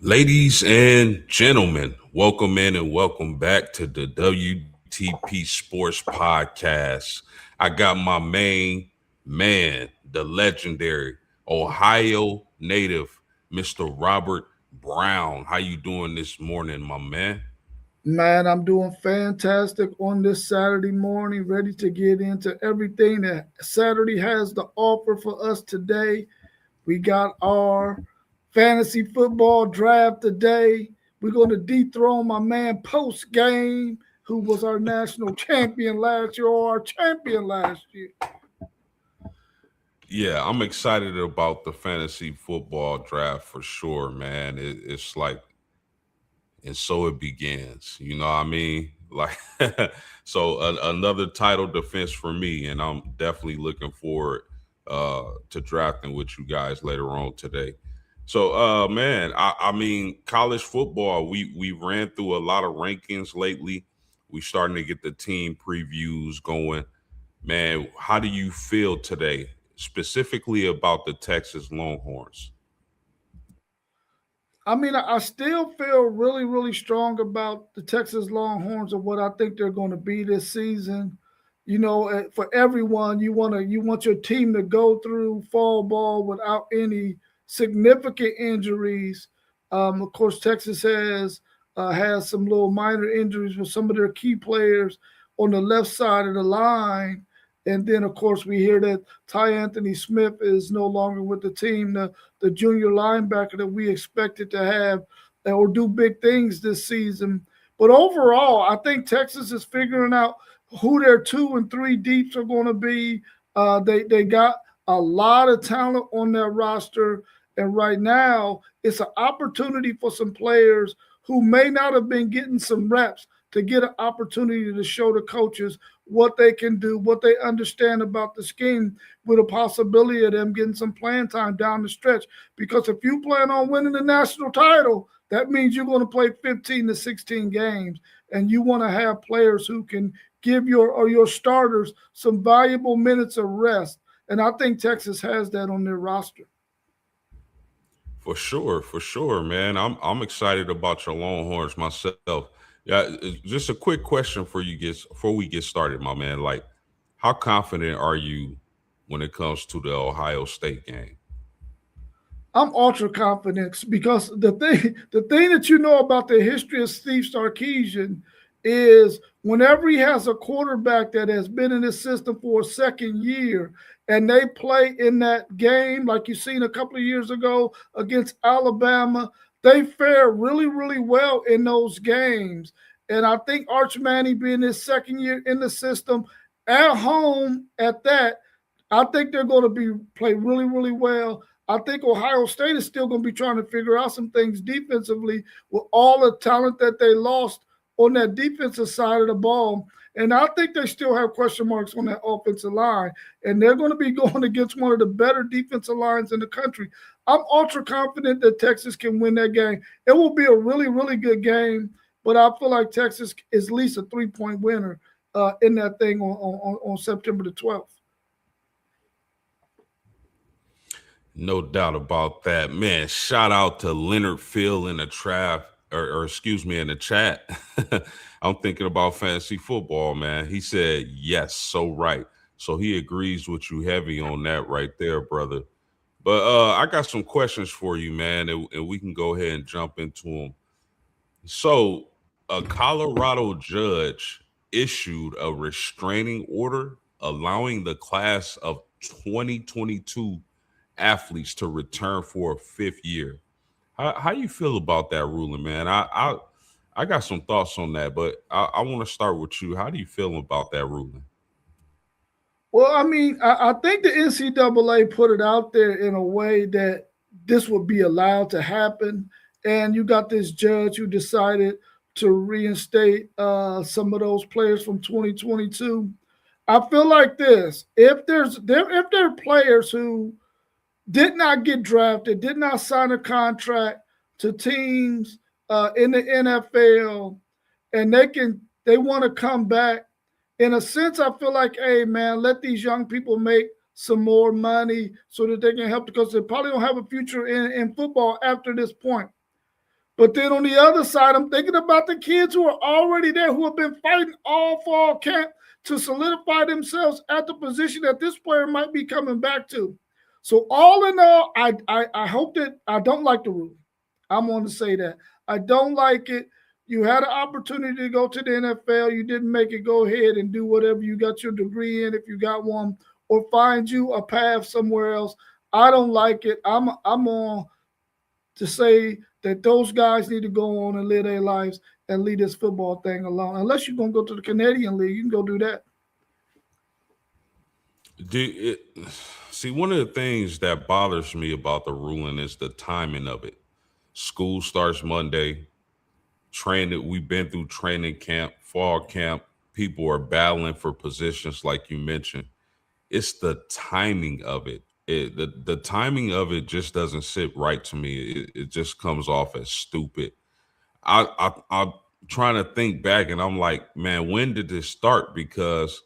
Ladies and gentlemen, welcome in and welcome back to the WTP Sports Podcast. I got my main man, the legendary Ohio native, Mr. Robert Brown. How you doing this morning, my man? Man, I'm doing fantastic on this Saturday morning, ready to get into everything that Saturday has to offer for us today. We got our fantasy football draft today. We're going to dethrone my man post game, who was our national champion last year, or our champion last year. Yeah, I'm excited about the fantasy football draft for sure, man. It's like and so it begins. You know what I mean? Like, another title defense for me, and I'm definitely looking forward to drafting with you guys later on today. So, man, I mean, college football. We ran through a lot of rankings lately. We starting to get the team previews going. Man, how do you feel today, specifically about the Texas Longhorns? I mean, I still feel really, really strong about the Texas Longhorns and what I think they're going to be this season. For everyone, you want your team to go through fall ball without any significant injuries. Of course, Texas has some little minor injuries with some of their key players on the left side of the line. And then, of course, we hear that Ty Anthony Smith is no longer with the team. The junior linebacker that we expected to have or do big things this season. But overall, I think Texas is figuring out who their 2 and 3 deeps are going to be. They got a lot of talent on their roster, and right now it's an opportunity for some players who may not have been getting some reps to get an opportunity to show the coaches what they can do, what they understand about the scheme, with a possibility of them getting some playing time down the stretch. Because if you plan on winning the national title, that means you're going to play 15 to 16 games, and you want to have players who can give your starters some valuable minutes of rest. And I think Texas has that on their roster. For sure, man. I'm excited about your Longhorns myself. Yeah, just a quick question for you guys before we get started, my man. Like, how confident are you when it comes to the Ohio State game? I'm ultra confident because the thing that you know about the history of Steve Sarkisian is whenever he has a quarterback that has been in his system for a second year and they play in that game, like you seen a couple of years ago against Alabama, they fare really, really well in those games. And I think Arch Manning being his second year in the system at home at that, I think they're going to be play really, really well. I think Ohio State is still going to be trying to figure out some things defensively with all the talent that they lost on that defensive side of the ball. And I think they still have question marks on that offensive line. And they're going to be going against one of the better defensive lines in the country. I'm ultra confident that Texas can win that game. It will be a really, really good game, but I feel like Texas is at least a 3-point winner in that thing on September the 12th. No doubt about that, man. Shout out to Leonard Phil in the trap, or excuse me, in the chat. I'm thinking about fantasy football, man. He said yes, so right. So he agrees with you heavy on that right there, brother. But I got some questions for you, man, and we can go ahead and jump into them. So, a Colorado judge issued a restraining order allowing the class of 2022 athletes to return for a fifth year. How you feel about that ruling, man? I got some thoughts on that, but I want to start with you. How do you feel about that ruling? Well, I mean, I think the NCAA put it out there in a way that this would be allowed to happen. And you got this judge who decided to reinstate some of those players from 2022. I feel like this: if there are players who did not get drafted, did not sign a contract to teams in the NFL, and they want to come back. In a sense, I feel like, hey man, let these young people make some more money so that they can help because they probably don't have a future in football after this point. But then on the other side, I'm thinking about the kids who are already there, who have been fighting all fall camp to solidify themselves at the position that this player might be coming back to. So all in all, I hope that I don't like the rule. I'm going to say that I don't like it. You had an opportunity to go to the NFL. You didn't make it. Go ahead and do whatever you got your degree in, if you got one, or find you a path somewhere else. I don't like it. I'm on to say that those guys need to go on and live their lives and leave this football thing alone. Unless you're gonna go to the Canadian League, you can go do that. Do it, see, one of the things that bothers me about the ruling is the timing of it. School starts Monday. Training, we've been through training camp, fall camp. People are battling for positions, like you mentioned. It's the timing of it. The timing of it just doesn't sit right to me. It just comes off as stupid. I'm trying to think back, and I'm like, man, when did this start? Because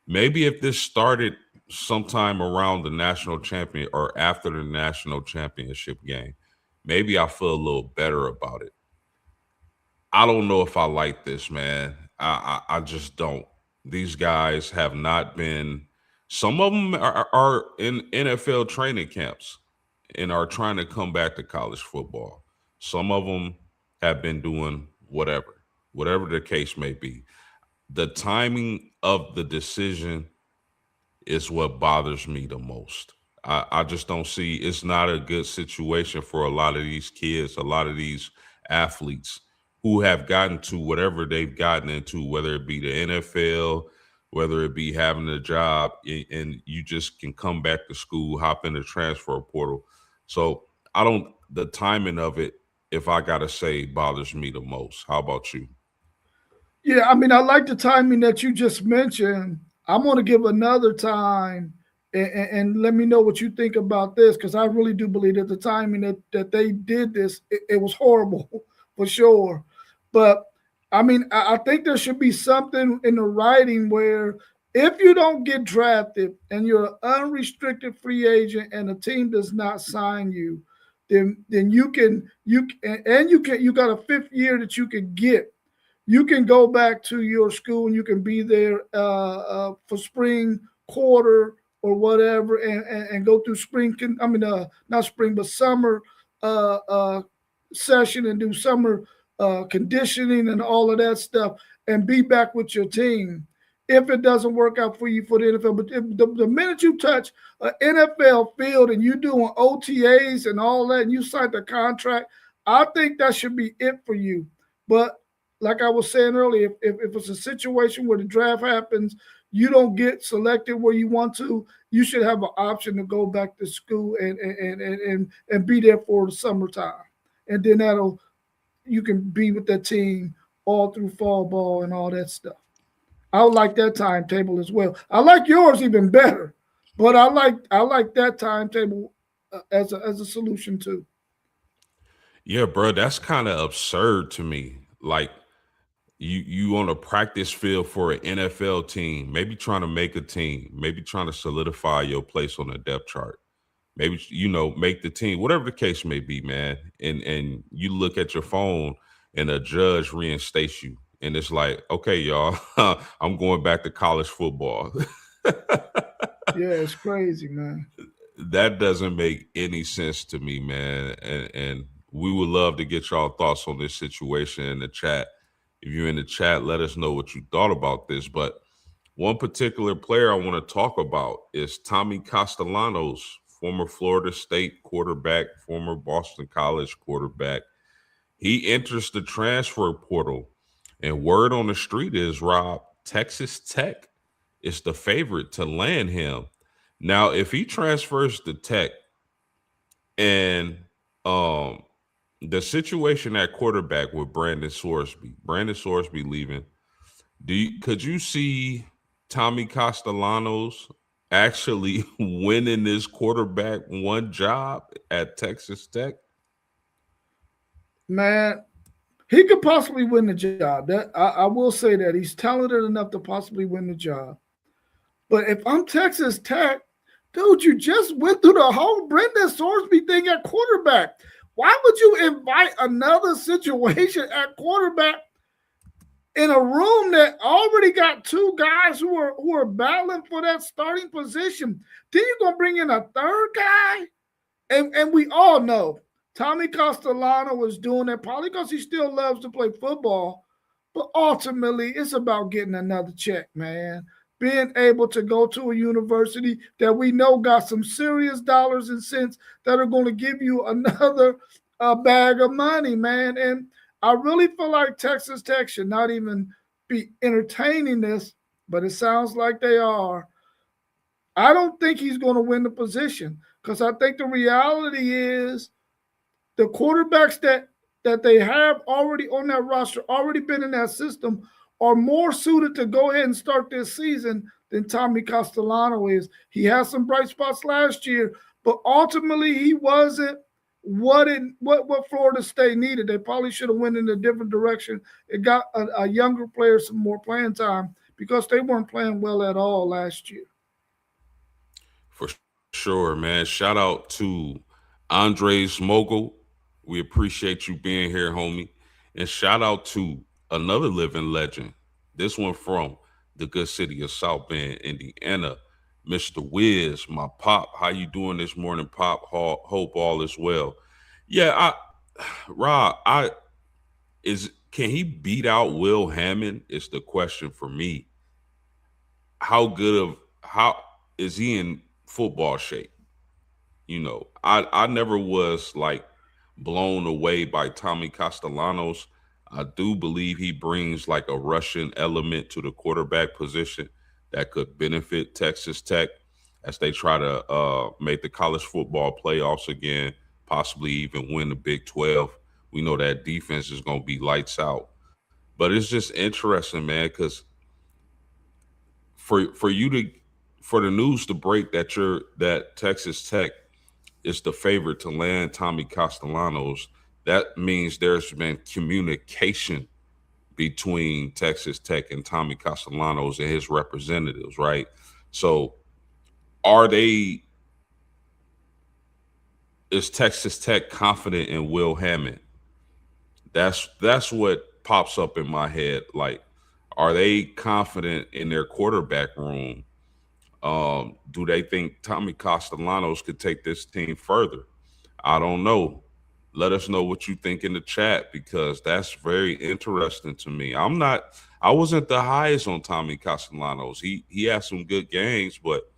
maybe if this started sometime around the national champion or after the national championship game, maybe I feel a little better about it. I don't know if I like this, man. I just don't. These guys have not been. Some of them are in NFL training camps and are trying to come back to college football. Some of them have been doing whatever the case may be. The timing of the decision is what bothers me the most. I just don't see, it's not a good situation for a lot of these kids, a lot of these athletes who have gotten to whatever they've gotten into, whether it be the NFL, whether it be having a job, and you just can come back to school, hop in the transfer portal. So I don't, the timing of it, if I gotta say, bothers me the most. How about you? Yeah, I mean, I like the timing that you just mentioned. I'm going to give another time and let me know what you think about this, because I really do believe that the timing that they did this, it was horrible for sure. But I mean, I think there should be something in the writing where if you don't get drafted and you're an unrestricted free agent and the team does not sign you, then you got a fifth year that you could get, you can go back to your school and you can be there for spring quarter or whatever, and go through spring. I mean, not spring, but summer uh, uh, session, and do summer conditioning and all of that stuff, and be back with your team. If it doesn't work out for you for the NFL, but if the minute you touch an NFL field and you doing OTAs and all that, and you sign the contract, I think that should be it for you. But like I was saying earlier, if it's a situation where the draft happens, you don't get selected where you want to, you should have an option to go back to school and be there for the summertime. And then that'll you can be with that team all through fall ball and all that stuff. I would like that timetable as well. I like yours even better, but I like that timetable as a solution too. Yeah, bro, that's kind of absurd to me. Like, you on a practice field for an NFL team, maybe trying to make a team, maybe trying to solidify your place on the depth chart, maybe make the team, whatever the case may be, man. And you look at your phone and a judge reinstates you, and it's like, okay, y'all, I'm going back to college football. Yeah, it's crazy, man. That doesn't make any sense to me, man. And we would love to get y'all thoughts on this situation in the chat. If you're in the chat, let us know what you thought about this. But one particular player I want to talk about is Tommy Castellanos, former Florida State quarterback, former Boston College quarterback. He enters the transfer portal, and word on the street is, Rob, Texas Tech is the favorite to land him. Now, if he transfers to Tech and um the situation at quarterback with Brandon Sorsby leaving, could you see Tommy Castellanos actually winning this quarterback one job at Texas Tech? Man, he could possibly win the job. That I will say that he's talented enough to possibly win the job. But if I'm Texas Tech, dude, you just went through the whole Brendan Sorsby thing at quarterback. Why would you invite another situation at quarterback in a room that already got two guys who are battling for that starting position? Then you're gonna bring in a third guy, and we all know Tommy Castellano was doing that probably because he still loves to play football, but ultimately it's about getting another check, man. Being able to go to a university that we know got some serious dollars and cents that are going to give you another bag of money, man. And I really feel like Texas Tech should not even be entertaining this, but it sounds like they are. I don't think he's going to win the position because I think the reality is the quarterbacks that they have already on that roster, already been in that system, are more suited to go ahead and start this season than Tommy Castellano is. He had some bright spots last year, but ultimately he wasn't what Florida State needed. They probably should have went in a different direction. It got a younger player some more playing time because they weren't playing well at all last year. For sure, man. Shout out to Andres Mogul. We appreciate you being here, homie. And shout out to another living legend. This one from the good city of South Bend, Indiana. Mr. Wiz, my pop. How you doing this morning, Pop? Hope all is well. Yeah, Rob, can he beat out Will Hammond? Is the question for me. How is he in football shape? I never was like blown away by Tommy Castellanos. I do believe he brings like a Russian element to the quarterback position that could benefit Texas Tech as they try to make the college football playoffs again, possibly even win the Big 12. We know that defense is going to be lights out. But it's just interesting, man, because for you to for the news to break that Texas Tech is the favorite to land Tommy Castellanos, that means there's been communication between Texas Tech and Tommy Castellanos and his representatives, right? So are they is Texas Tech confident in Will Hammond? That's what pops up in my head. Like, are they confident in their quarterback room? Do they think Tommy Castellanos could take this team further? I don't know. Let us know what you think in the chat because that's very interesting to me. I wasn't the highest on Tommy Castellanos. He had some good games, but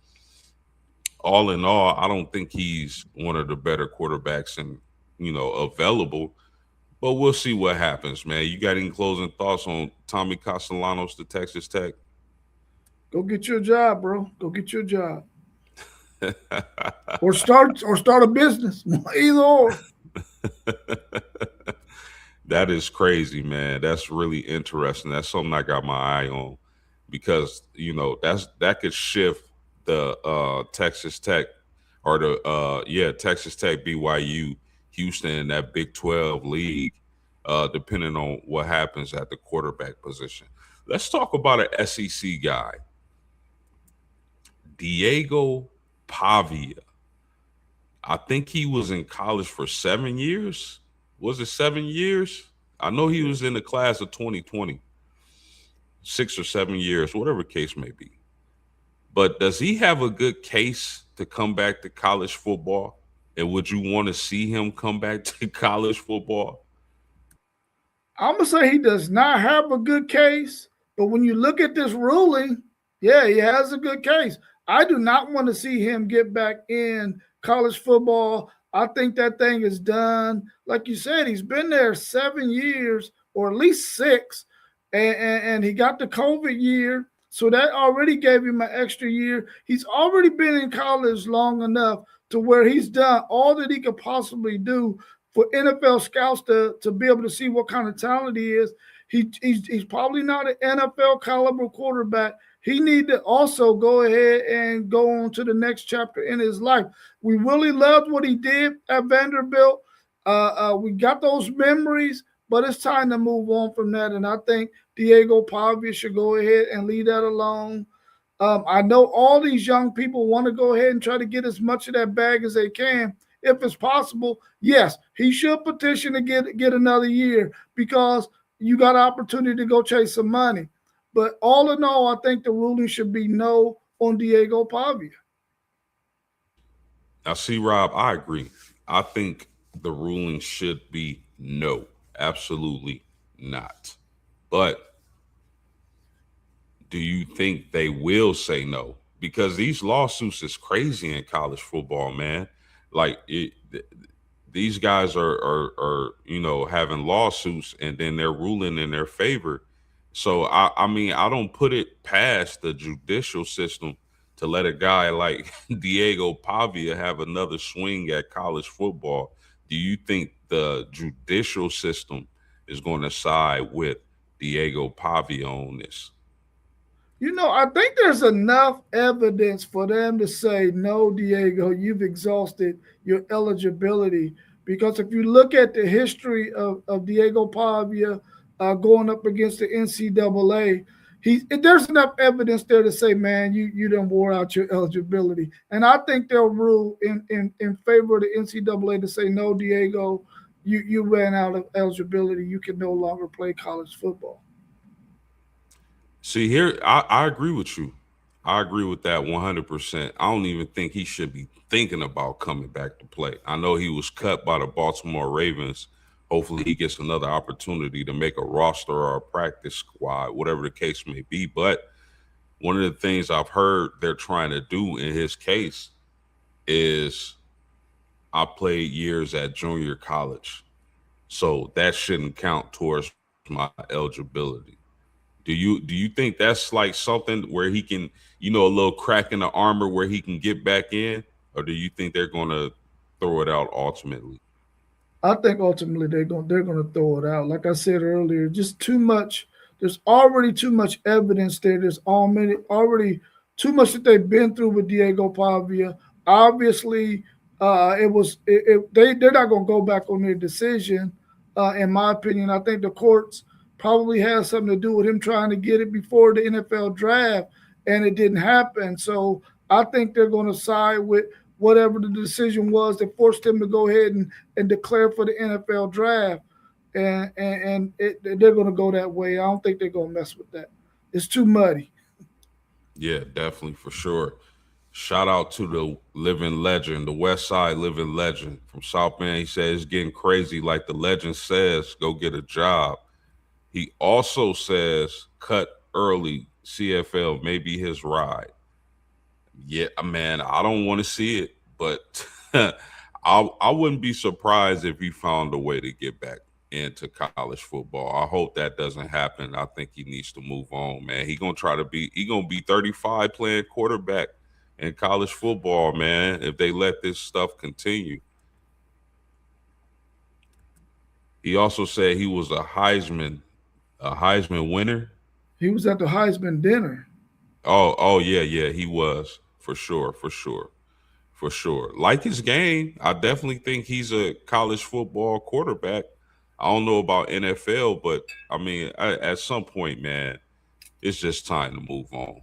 all in all, I don't think he's one of the better quarterbacks and available. But we'll see what happens, man. You got any closing thoughts on Tommy Castellanos to Texas Tech? Go get your job, bro. Go get your job. Or start a business. Either or. That is crazy, man. That's really interesting. That's something I got my eye on because that could shift the Texas Tech or the Texas Tech BYU Houston that Big 12 league, depending on what happens at the quarterback position. Let's talk about an SEC guy, Diego Pavia. I think he was in college for 7 years. Was it 7 years? I know he was in the class of 2020, 6 or 7 years, whatever case may be. But does he have a good case to come back to college football? And would you want to see him come back to college football? I'm gonna say he does not have a good case, but when you look at this ruling, yeah, he has a good case. I do not want to see him get back in college football. I think that thing is done. Like you said, he's been there 7 years or at least six, and he got the COVID year. So that already gave him an extra year. He's already been in college long enough to where he's done all that he could possibly do for NFL scouts to be able to see what kind of talent he is. He's probably not an NFL caliber quarterback. He need to also go ahead and go on to the next chapter in his life. We really loved what he did at Vanderbilt. We got those memories, but it's time to move on from that. And I think Diego Pavia should go ahead and leave that alone. I know all these young people want to go ahead and try to get as much of that bag as they can. if it's possible, yes, he should petition to get another year because you got an opportunity to go chase some money. But all in all, I think the ruling should be no on Diego Pavia. Now, see, Rob, I agree. I think the ruling should be no, absolutely not. But do you think they will say no? Because these lawsuits is crazy in college football, man. Like these guys are having lawsuits and then they're ruling in their favor. So I mean I don't put it past the judicial system to let a guy like Diego Pavia have another swing at college football. Do you think the judicial system is going to side with Diego Pavia on this? I think there's enough evidence for them to say, no, Diego, you've exhausted your eligibility. Because if you look at the history of Diego Pavia going up against the NCAA, there's enough evidence there to say, man, you done wore out your eligibility. And I think they'll rule in favor of the NCAA to say, no, Diego, you ran out of eligibility. You can no longer play college football. See here, I agree with you. I agree with that 100%. I don't even think he should be thinking about coming back to play. I know he was cut by the Baltimore Ravens. Hopefully, he gets another opportunity to make a roster or a practice squad, whatever the case may be. But one of the things I've heard they're trying to do in his case is I played years at junior college. So that shouldn't count towards my eligibility. Do you think that's like something where he can, a little crack in the armor where he can get back in, or do you think they're gonna throw it out ultimately? I think ultimately they're gonna throw it out. Like I said earlier, just too much. There's already too much evidence there. There's already too much that they've been through with Diego Pavia. Obviously, they're not gonna go back on their decision. In my opinion, I think the courts probably has something to do with him trying to get it before the NFL draft, and it didn't happen. So I think they're going to side with whatever the decision was that forced him to go ahead and declare for the NFL draft. They're going to go that way. I don't think they're going to mess with that. It's too muddy. Yeah, definitely for sure. Shout out to the living legend, the West Side living legend from South Bend. He says it's getting crazy, like the legend says, go get a job. He also says cut early, CFL may be his ride. Yeah, man, I don't want to see it, but I wouldn't be surprised if he found a way to get back into college football. I hope that doesn't happen. I think he needs to move on, man. He gonna be 35 playing quarterback in college football, man, if they let this stuff continue. He also said he was a Heisman winner. He was at the Heisman dinner. Oh yeah, yeah, he was for sure, for sure. For sure. Like his game, I definitely think he's a college football quarterback. I don't know about NFL, but I mean, at some point, man, it's just time to move on.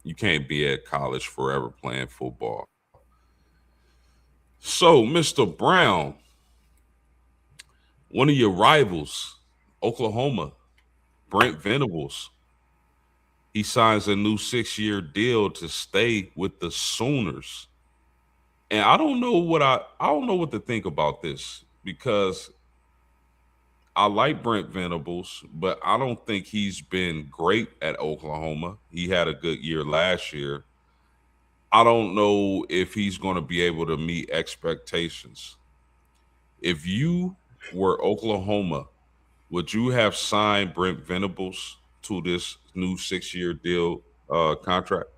You can't be at college forever playing football. So, Mr. Brown, one of your rivals, Oklahoma, Brent Venables, he signs a new 6-year deal to stay with the Sooners. And I don't know what to think about this because I like Brent Venables, but I don't think he's been great at Oklahoma. He had a good year last year. I don't know if he's going to be able to meet expectations. If you were Oklahoma, would you have signed Brent Venables to this new 6-year deal contract?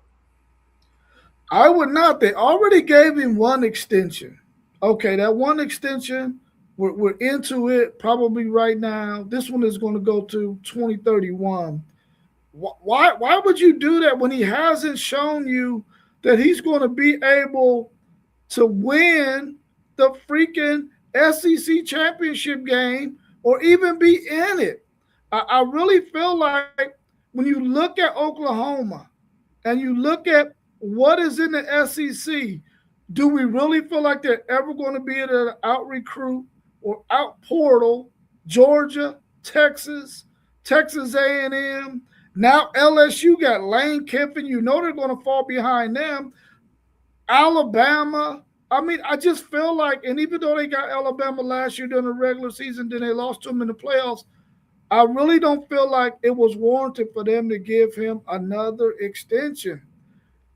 I would not. They already gave him one extension. Okay, that one extension, we're into it probably right now. This one is going to go to 2031. Why would you do that when he hasn't shown you that he's going to be able to win the freaking SEC championship game or even be in it? I really feel like when you look at Oklahoma and you look at what is in the SEC, Do we really feel like they're ever going to be able to out recruit or out portal Georgia, Texas, Texas A&M? Now LSU got Lane Kiffin. You know they're going to fall behind them. Alabama. I mean, I just feel like, and even though they got Alabama last year during the regular season, then they lost to them in the playoffs. I really don't feel like it was warranted for them to give him another extension.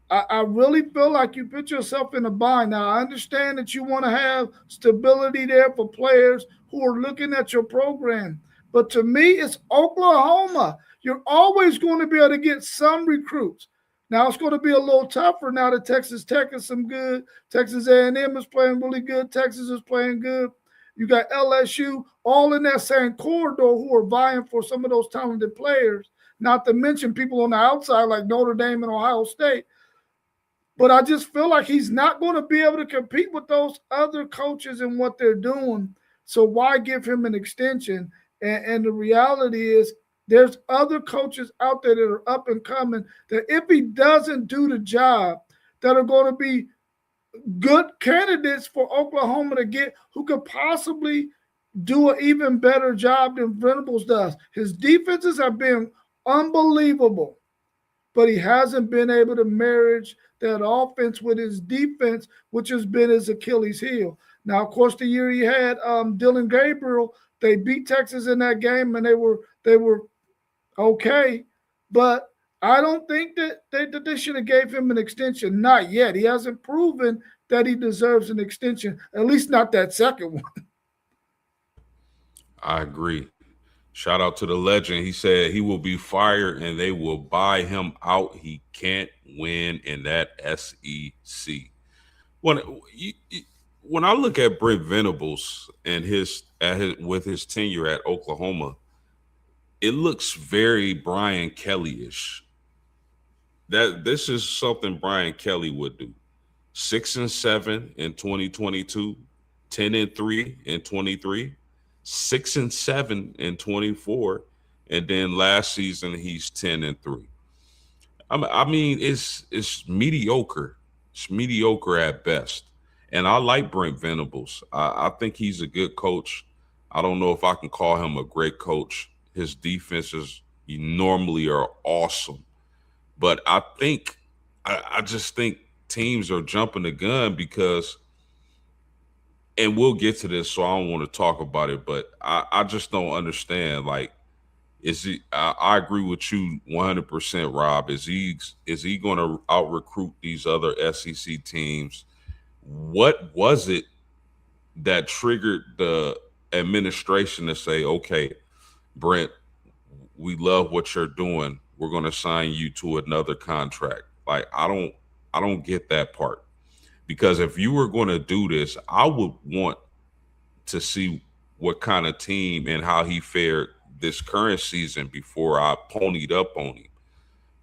I really feel like you put yourself in a bind. Now, I understand that you want to have stability there for players who are looking at your program. But to me, it's Oklahoma. You're always going to be able to get some recruits. Now, it's going to be a little tougher now that Texas Tech is some good. Texas A&M is playing really good. Texas is playing good. You got LSU all in that same corridor who are vying for some of those talented players, not to mention people on the outside like Notre Dame and Ohio State. But I just feel like he's not going to be able to compete with those other coaches and what they're doing. So why give him an extension? And the reality is, there's other coaches out there that are up and coming that if he doesn't do the job, that are going to be good candidates for Oklahoma to get, who could possibly do an even better job than Venables does. His defenses have been unbelievable, but he hasn't been able to marriage that offense with his defense, which has been his Achilles heel. Now, of course, the year he had Dylan Gabriel, they beat Texas in that game, and they were okay. But I don't think that they should have gave him an extension. Not yet. He hasn't proven that he deserves an extension, at least not that second one. I agree. Shout out to the legend. He said he will be fired and they will buy him out. He can't win in that SEC. When when I look at Brent Venables and his with his tenure at Oklahoma, it looks very Brian Kelly-ish. That this is something Brian Kelly would do. 6-7 in 2022, 10-3 in 23, 6-7 in 24, and then last season he's 10-3. I mean, it's mediocre. It's mediocre at best. And I like Brent Venables. I think he's a good coach. I don't know if I can call him a great coach. His defenses normally are awesome, but I just think teams are jumping the gun because, and we'll get to this, so I don't want to talk about it, but I just don't understand. Like, is he? I agree with you 100%, Rob. Is he going to out recruit these other SEC teams? What was it that triggered the administration to say, okay, Brent, we love what you're doing. We're going to sign you to another contract. Like, I don't get that part, because if you were going to do this, I would want to see what kind of team and how he fared this current season before I ponied up on him.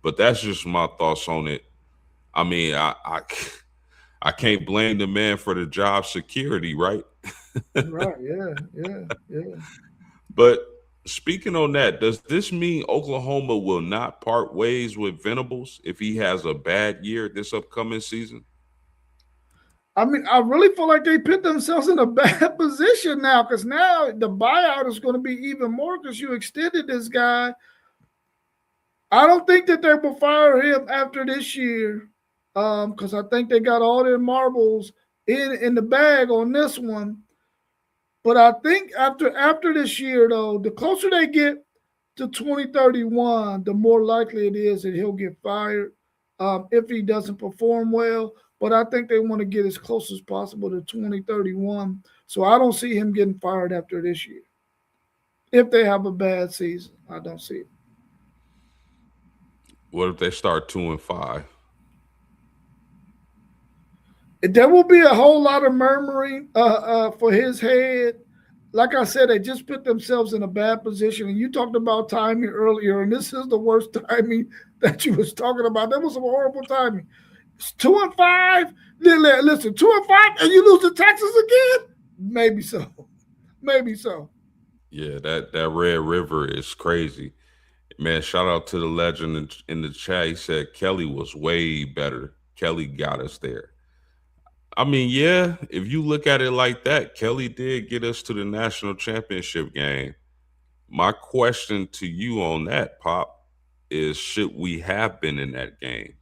But that's just my thoughts on it. I mean, I can't blame the man for the job security, right? Right. Yeah. Yeah. Yeah. But speaking on that, does this mean Oklahoma will not part ways with Venables if he has a bad year this upcoming season? I mean, I really feel like they put themselves in a bad position now, because now the buyout is going to be even more because you extended this guy. I don't think that they will fire him after this year, because I think they got all their marbles in the bag on this one. But I think after this year, though, the closer they get to 2031, the more likely it is that he'll get fired if he doesn't perform well. But I think they want to get as close as possible to 2031. So I don't see him getting fired after this year. If they have a bad season, I don't see it. What if they start 2-5? There will be a whole lot of murmuring for his head. Like I said, they just put themselves in a bad position. And you talked about timing earlier, and this is the worst timing that you was talking about. That was some horrible timing. It's 2-5. Listen, 2-5, and you lose to Texas again? Maybe so. Maybe so. Yeah, that Red River is crazy. Man, shout out to the legend in the chat. He said Kelly was way better. Kelly got us there. I mean, yeah, if you look at it like that, Kelly did get us to the national championship game. My question to you on that, Pop, is should we have been in that game?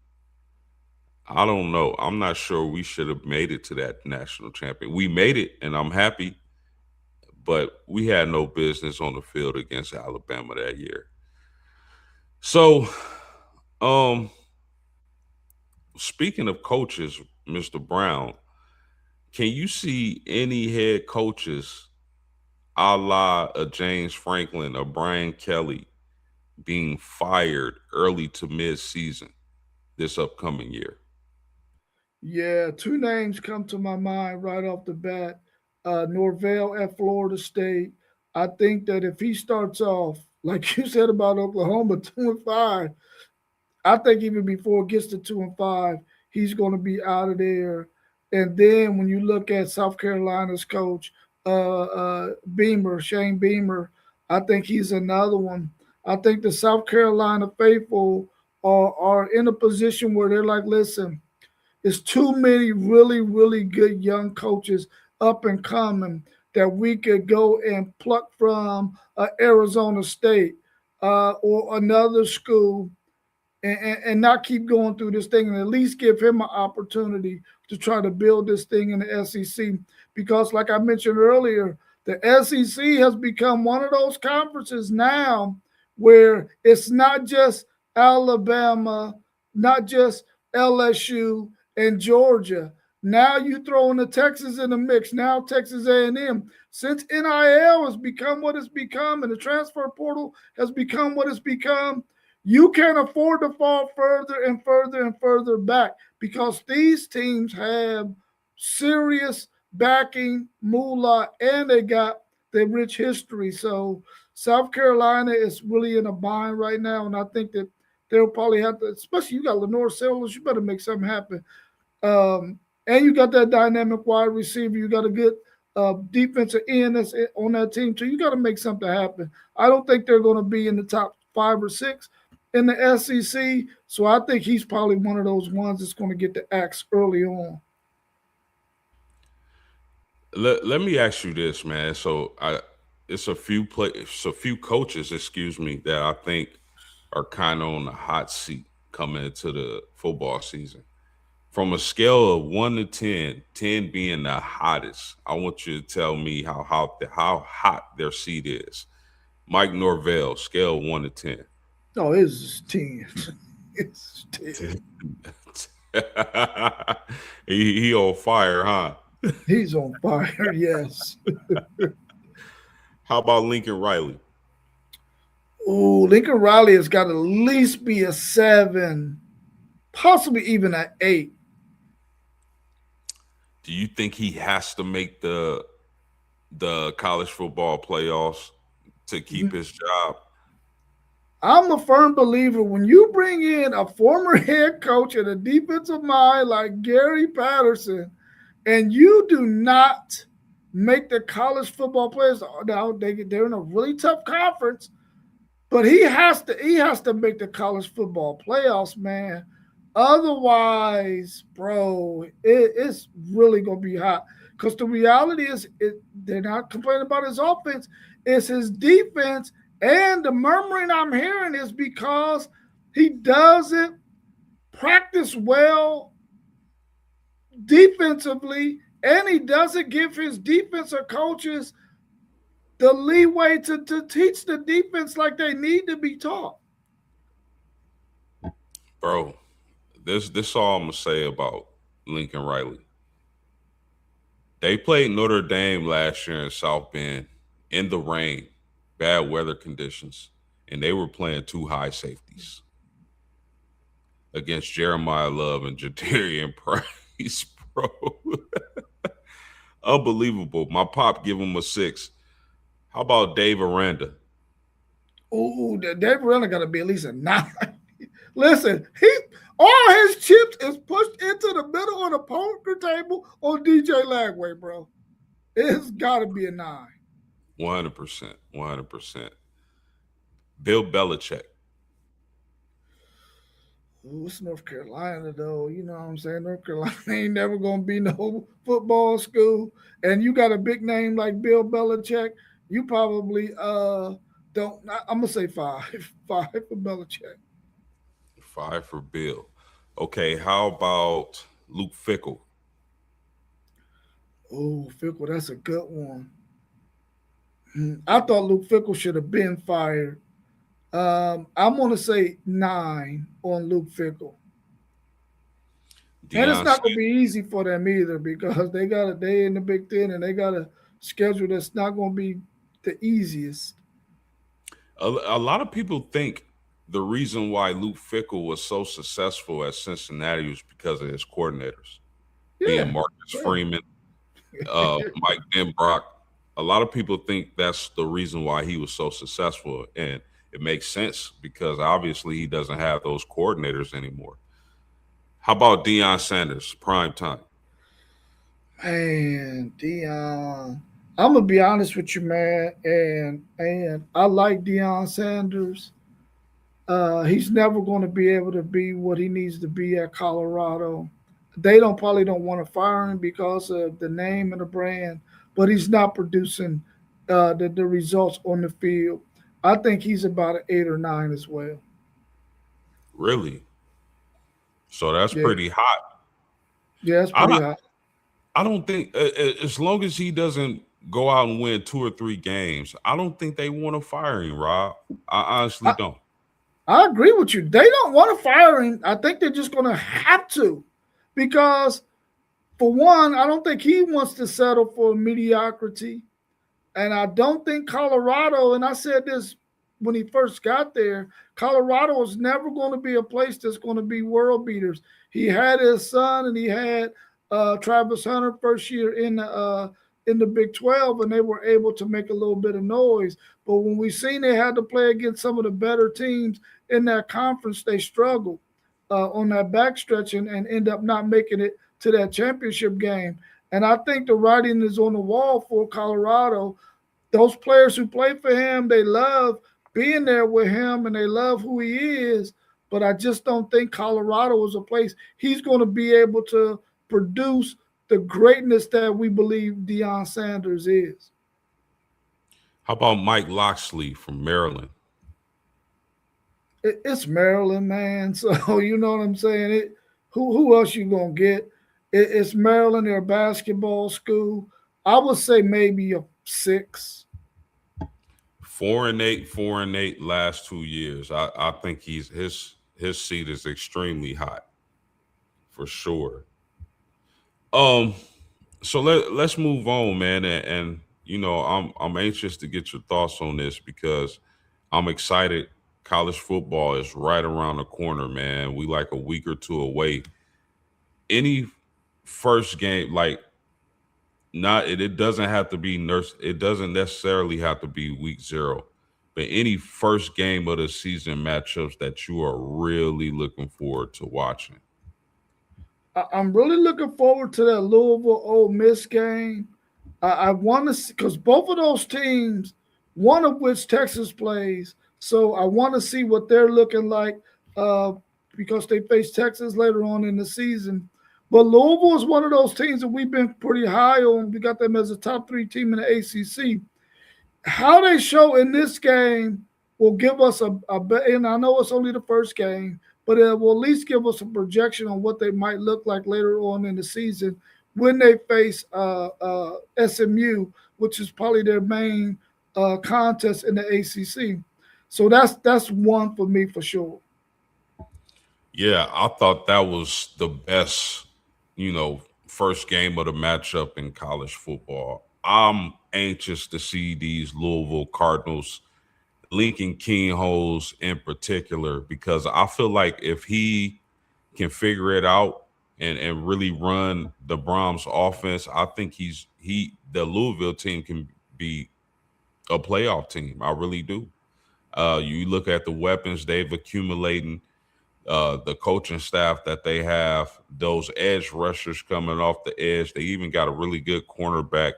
I don't know. I'm not sure we should have made it to that national champion. We made it, and I'm happy, but we had no business on the field against Alabama that year. So, um, speaking of coaches, Mr. Brown, can you see any head coaches a la a James Franklin or Brian Kelly being fired early to mid-season this upcoming year? Yeah, two names come to my mind right off the bat. Norvell at Florida State. I think that if he starts off, like you said about Oklahoma, 2-5, I think even before it gets to 2-5, he's going to be out of there. And then when you look at South Carolina's coach, Beamer, Shane Beamer, I think he's another one. I think the South Carolina faithful are in a position where they're like, listen, it's too many really, really good young coaches up and coming that we could go and pluck from Arizona State or another school and not keep going through this thing and at least give him an opportunity to try to build this thing in the SEC. Because, like I mentioned earlier, the SEC has become one of those conferences now where it's not just Alabama, not just LSU and Georgia. Now you throw in the Texas in the mix. Now Texas A&M. Since NIL has become what it's become and the transfer portal has become what it's become, you can't afford to fall further and further and further back because these teams have serious backing, moolah, and they got their rich history. So South Carolina is really in a bind right now, and I think that they'll probably have to, especially you got Lenore Sellers, you better make something happen. And you got that dynamic wide receiver. You got a good defensive end that's on that team too. You got to make something happen. I don't think they're going to be in the top 5 or 6 in the SEC. So I think he's probably one of those ones that's going to get the axe early on. Let me ask you this, man. It's it's a few coaches, excuse me, that I think are kind of on the hot seat coming into the football season. From a scale of 1 to 10, 10 being the hottest, I want you to tell me how hot their seat is. Mike Norvell, scale 1 to 10. Oh, it's 10. It's 10. He on fire, huh? He's on fire, yes. How about Lincoln Riley? Oh, Lincoln Riley has got to at least be a 7, possibly even an 8. Do you think he has to make the college football playoffs to keep his job? I'm a firm believer when you bring in a former head coach and a defensive mind like Gary Patterson, and you do not make the college football players now they're in a really tough conference, but he has to make the college football playoffs, man. Otherwise, bro, it's really gonna be hot. Because the reality is, they're not complaining about his offense; it's his defense. And the murmuring I'm hearing is because he doesn't practice well defensively, and he doesn't give his defensive coaches the leeway to teach the defense like they need to be taught. Bro, this all I'm gonna say about Lincoln Riley. They played Notre Dame last year in South Bend in the rain, bad weather conditions, and they were playing two high safeties against Jeremiah Love and Jadarian Price, bro. Unbelievable. My pop give him a 6. How about Dave Aranda? Ooh, Dave Renner got to be at least a 9. Listen, all his chips is pushed into the middle of the poker table on DJ Lagway, bro. It's got to be a 9. 100%. 100%. Bill Belichick. Ooh, it's North Carolina though. You know what I'm saying? North Carolina ain't never gonna be no football school. And you got a big name like Bill Belichick. You probably don't. I'm gonna say five, five for Belichick. 5 for Bill. Okay, how about Luke Fickle? Oh, Fickle, that's a good one. I thought Luke Fickle should have been fired. I'm gonna say nine on Luke Fickle. And it's Deion not gonna Sanders. be easy for them either because they in the Big Ten and they got a schedule that's not gonna be the easiest. A lot of people think the reason why Luke Fickle was so successful at Cincinnati was because of his coordinators, being Yeah, Marcus yeah. Freeman, Mike Denbrock. A lot of people think that's the reason why he was so successful, and it makes sense because obviously he doesn't have those coordinators anymore. How about Deion Sanders, prime time? Man, Dion. I'm gonna be honest with you, man, and I like Deion Sanders. He's never going to be able to be what he needs to be at Colorado. They don't probably don't want to fire him because of the name and the brand, but he's not producing the results on the field. I think he's about an 8 or 9 as well. Really? So that's Yeah, pretty hot. yeah, that's I pretty don't, high. I don't think as long as he doesn't go out and win 2 or 3 games, I don't think they want to fire him, Rob. I honestly I, don't. I agree with you. They don't want to fire him. I think they're just going to have to, because for one, I don't think he wants to settle for mediocrity. And I don't think Colorado, and I said this when he first got there, Colorado is never going to be a place that's going to be world beaters. He had his son and he had Travis Hunter first year in the Big 12, and they were able to make a little bit of noise. But when we seen they had to play against some of the better teams in that conference, they struggled on that backstretch and end up not making it to that championship game. And I think the writing is on the wall for Colorado. Those players who play for him, they love being there with him and they love who he is. But I just don't think Colorado is a place he's going to be able to produce the greatness that we believe Deion Sanders is. How about Mike Loxley from Maryland? It's Maryland, man. So you know what I'm saying. Who else you gonna get? It's Maryland. They're a basketball school. I would say maybe a 6. 4-8, 4-8 last 2 years. I think his seat is extremely hot for sure. Um, so let's move on, man, and I'm anxious to get your thoughts on this because I'm excited. College football is right around the corner, man. We like a week or two away. Any first game, like not it doesn't have to be nurse. It doesn't necessarily have to be week 0, but any first game of the season matchups that you are really looking forward to watching. I'm really looking forward to that Louisville Ole Miss game. I want to see because both of those teams, one of which Texas plays, so I want to see what they're looking like uh, because they face Texas later on in the season. But Louisville is one of those teams that we've been pretty high on. We got them as a top 3 team in the ACC. How they show in this game will give us and I know it's only the first game, but it will at least give us a projection on what they might look like later on in the season when they face SMU, which is probably their main contest in the ACC. So that's one for me for sure. Yeah, I thought that was the best, first game of the matchup in college football. I'm anxious to see these Louisville Cardinals, Lincoln Kingholes in particular, because I feel like if he can figure it out and really run the Browns offense, I think the Louisville team can be a playoff team. I really do. You look at the weapons they've accumulated, the coaching staff that they have, those edge rushers coming off the edge. They even got a really good cornerback.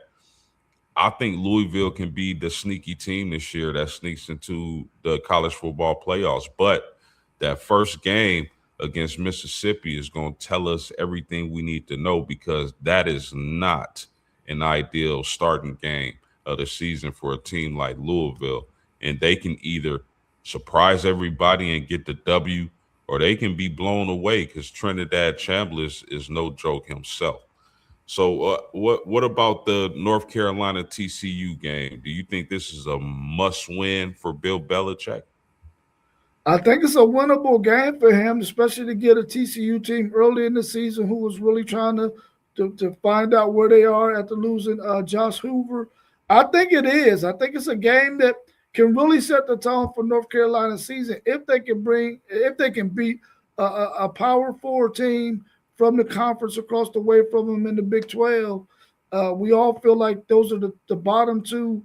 I think Louisville can be the sneaky team this year that sneaks into the college football playoffs. But that first game, against Mississippi is going to tell us everything we need to know, because that is not an ideal starting game of the season for a team like Louisville. And they can either surprise everybody and get the W, or they can be blown away, because Trinidad Chandler is no joke himself. So, what about the North Carolina TCU game? Do you think this is a must win for Bill Belichick? I think it's a winnable game for him, especially to get a TCU team early in the season who was really trying to find out where they are after losing Josh Hoover. I think it is. I think it's a game that can really set the tone for North Carolina season if they can beat a Power Four team from the conference across the way from them in the Big 12. We all feel like those are the bottom two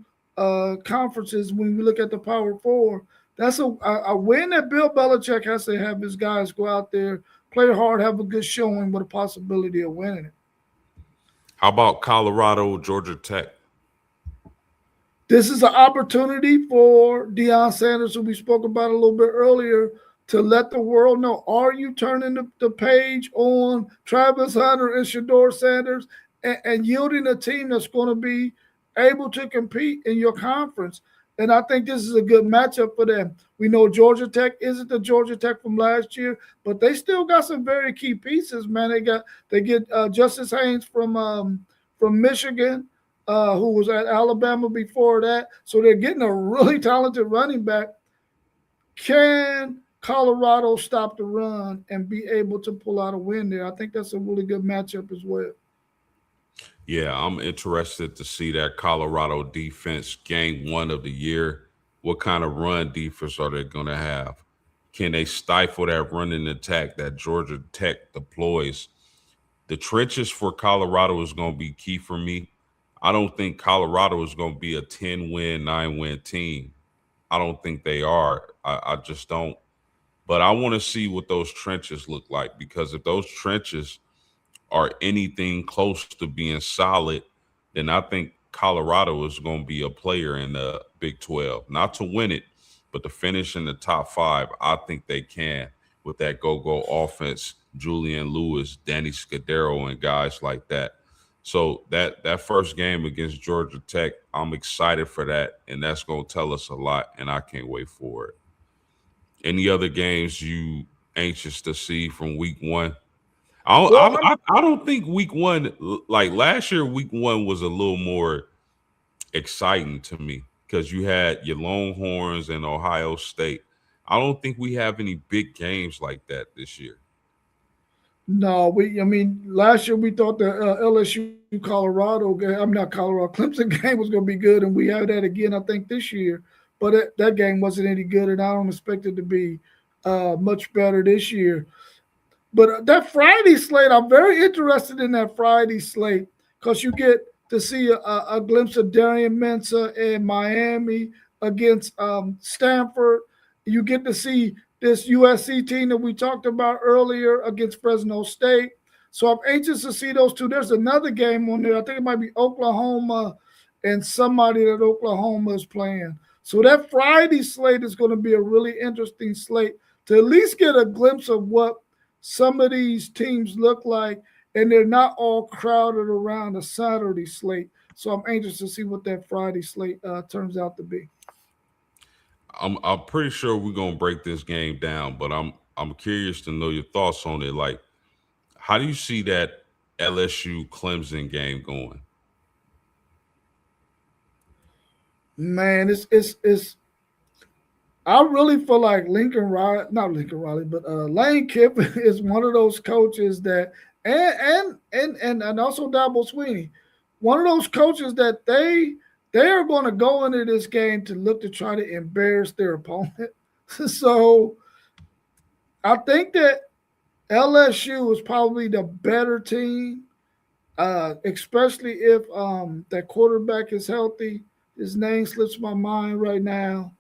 conferences when we look at the Power Four. That's a win that Bill Belichick has to have his guys go out there, play hard, have a good showing with a possibility of winning it. How about Colorado, Georgia Tech? This is an opportunity for Deion Sanders, who we spoke about a little bit earlier, to let the world know: are you turning the page on Travis Hunter and Shador Sanders and yielding a team that's going to be able to compete in your conference? And I think this is a good matchup for them. We know Georgia Tech isn't the Georgia Tech from last year, but they still got some very key pieces, man. They get Justice Haynes from Michigan, who was at Alabama before that. So they're getting a really talented running back. Can Colorado stop the run and be able to pull out a win there? I think that's a really good matchup as well. Yeah, I'm interested to see that Colorado defense game one of the year. What kind of run defense are they going to have? Can they stifle that running attack that Georgia Tech deploys? The trenches for Colorado is going to be key for me. I don't think Colorado is going to be a 10-win, 9-win team. I don't think they are. I just don't. But I want to see what those trenches look like, because if those trenches are anything close to being solid, then I think Colorado is going to be a player in the Big 12. Not to win it, but to finish in the top five, I think they can with that go offense, Julian Lewis, Danny Scudero, and guys like that. So that first game against Georgia Tech, I'm excited for that, and that's going to tell us a lot, and I can't wait for it. Any other games you anxious to see from week one? I don't, Well, I don't think week one, like last year, week one was a little more exciting to me because you had your Longhorns and Ohio State. I don't think we have any big games like that this year. no, I mean, last year we thought the LSU Colorado game, I'm not Colorado, Clemson game was going to be good, and we have that again, I think, this year. But that game wasn't any good, and I don't expect it to be much better this year. But that Friday slate, I'm very interested in that Friday slate because you get to see a glimpse of Darian Mensah in Miami against Stanford. You get to see this USC team that we talked about earlier against Fresno State. So I'm anxious to see those two. There's another game on there. I think it might be Oklahoma and somebody that Oklahoma is playing. So that Friday slate is going to be a really interesting slate to at least get a glimpse of what some of these teams look like, and they're not all crowded around a Saturday slate. So I'm anxious to see what that Friday slate turns out to be. I'm pretty sure we're gonna break this game down, but I'm curious to know your thoughts on it. Like, how do you see that LSU Clemson game going? Man, it's I really feel like not Lincoln Riley, but Lane Kiffin is one of those coaches that, and also Dabo Sweeney, one of those coaches that they are going to go into this game to look to try to embarrass their opponent. So I think that LSU is probably the better team, especially if that quarterback is healthy. His name slips my mind right now.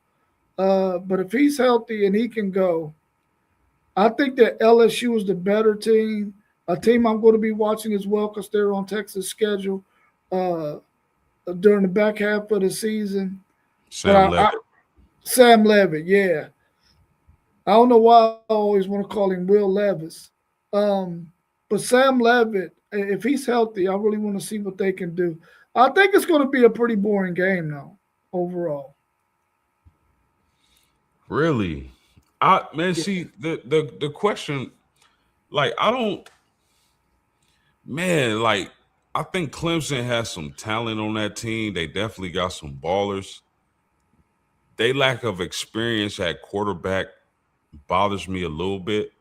But if he's healthy and he can go, I think that LSU is the better team. A team I'm going to be watching as well because they're on Texas schedule uh, during the back half of the season. But Sam Levitt. Sam Levitt, yeah. I don't know why I always want to call him Will Levis. Um, but Sam Levitt, if he's healthy, I really want to see what they can do. I think it's going to be a pretty boring game, though, overall. Really? I man, Yeah. see the question, like I don't man, like I think Clemson has some talent on that team. They definitely got some ballers. They lack of experience at quarterback bothers me a little bit,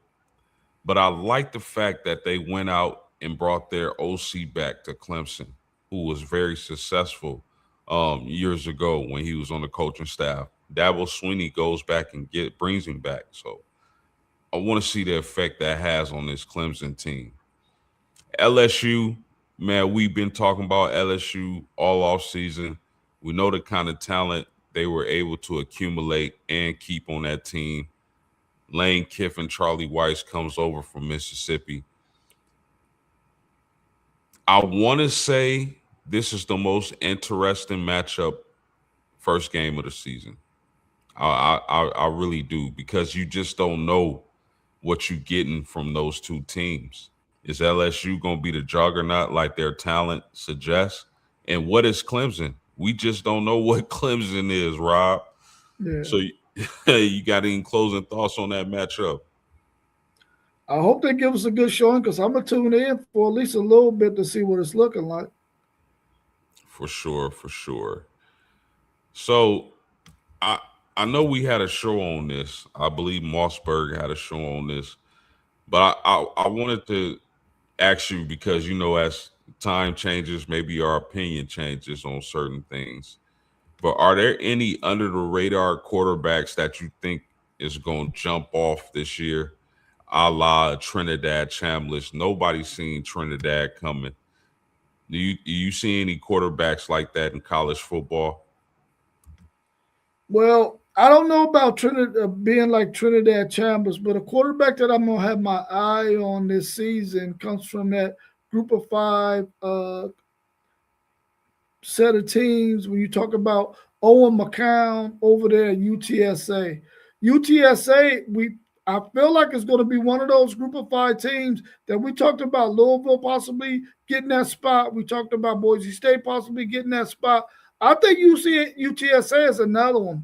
but I like the fact that they went out and brought their OC back to Clemson, who was very successful years ago when he was on the coaching staff. Dabo Sweeney goes back and brings him back. So I want to see the effect that has on this Clemson team. LSU, man, we've been talking about LSU all off season. We know the kind of talent they were able to accumulate and keep on that team. Lane Kiffin, Charlie Weiss comes over from Mississippi. I want to say this is the most interesting matchup, first game of the season. I really do because you just don't know what you're getting from those two teams. Is LSU going to be the juggernaut like their talent suggests? And what is Clemson? We just don't know what Clemson is, Rob. Yeah. So you got any closing thoughts on that matchup? I hope they give us a good showing because I'm going to tune in for at least a little bit to see what it's looking like. For sure, for sure. So I I know we had a show on this. I believe Mossberg had a show on this, but I wanted to ask you because as time changes, maybe our opinion changes on certain things. But are there any under the radar quarterbacks that you think is going to jump off this year, a la Trinidad Chambliss? Nobody's seen Trinidad coming. Do you see any quarterbacks like that in college football? Well, I don't know about Trinidad being like Trinidad Chambers, but a quarterback that I'm gonna have my eye on this season comes from that group of five set of teams. When you talk about Owen McCown over there at UTSA, UTSA, I feel like it's going to be one of those group of five teams that we talked about. Louisville possibly getting that spot. We talked about Boise State possibly getting that spot. I think UTSA is another one.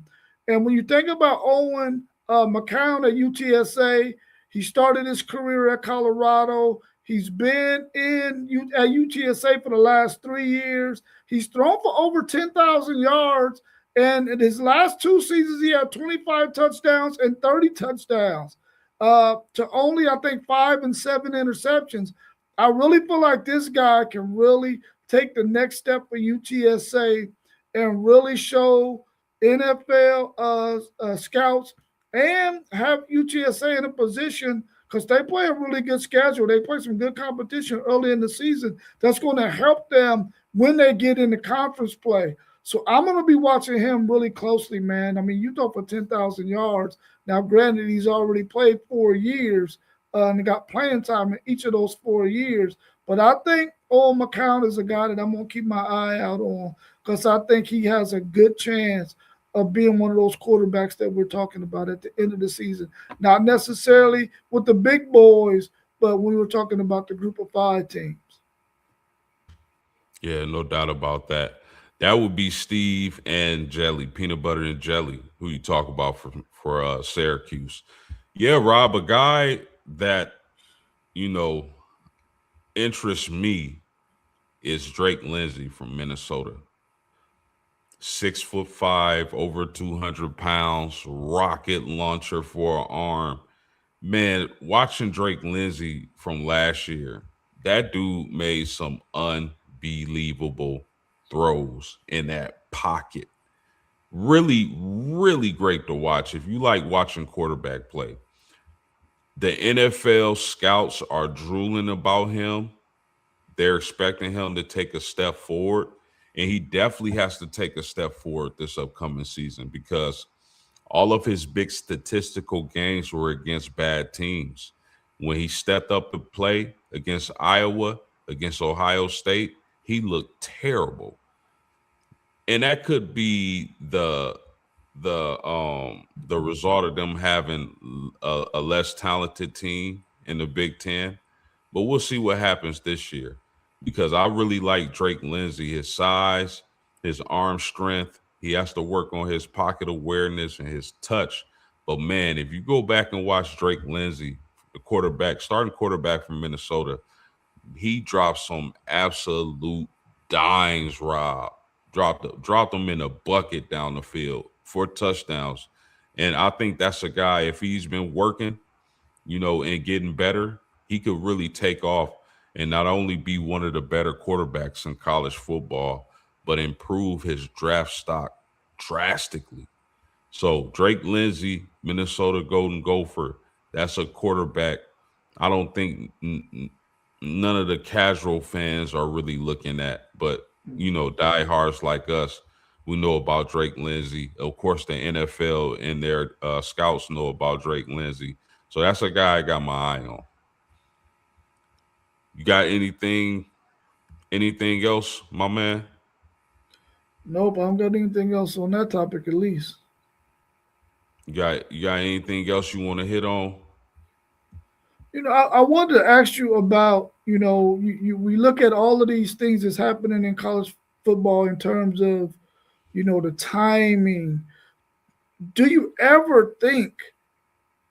And when you think about Owen McCown at UTSA, he started his career at Colorado. He's been at UTSA for the last 3 years. He's thrown for over 10,000 yards. And in his last two seasons, he had 25 touchdowns and 30 touchdowns to only, I think, 5 and 7 interceptions. I really feel like this guy can really take the next step for UTSA and really show NFL scouts and have UTSA in a position because they play a really good schedule. They play some good competition early in the season that's going to help them when they get into conference play. So I'm going to be watching him really closely, man. I mean, you throw for 10,000 yards. Now, granted, he's already played 4 years and got playing time in each of those 4 years. But I think Old McCown is a guy that I'm going to keep my eye out on because I think he has a good chance of being one of those quarterbacks that we're talking about at the end of the season. Not necessarily with the big boys, but we were talking about the group of five teams. Yeah, no doubt about that. That would be Steve and Jelly, peanut butter and jelly, who you talk about for Syracuse. Yeah, Rob, a guy that you know interests me is Drake Lindsay from Minnesota. 6'5", over 200 pounds, rocket launcher for an arm. Man, watching Drake Lindsay from last year, that dude made some unbelievable throws in that pocket. Really, really great to watch. If you like watching quarterback play, the NFL scouts are drooling about him. They're expecting him to take a step forward, and he definitely has to take a step forward this upcoming season because all of his big statistical gains were against bad teams. When he stepped up to play against Iowa, against Ohio State, he looked terrible. And that could be the result of them having a less talented team in the Big Ten. But we'll see what happens this year because I really like Drake Lindsey, his size, his arm strength. He has to work on his pocket awareness and his touch. But man, if you go back and watch Drake Lindsey, the quarterback, starting quarterback from Minnesota, he dropped some absolute dimes, Rob. Dropped them in a bucket down the field for touchdowns. And I think that's a guy, if he's been working, and getting better, he could really take off and not only be one of the better quarterbacks in college football, but improve his draft stock drastically. So Drake Lindsey, Minnesota Golden Gopher, that's a quarterback. I don't think none of the casual fans are really looking at, but diehards like us, we know about Drake Lindsey. Of course, the NFL and their scouts know about Drake Lindsey. So that's a guy I got my eye on. You got anything else, my man? Nope, I don't got anything else on that topic at least. You got anything else you want to hit on? I wanted to ask you about, we look at all of these things that's happening in college football in terms of, the timing. Do you ever think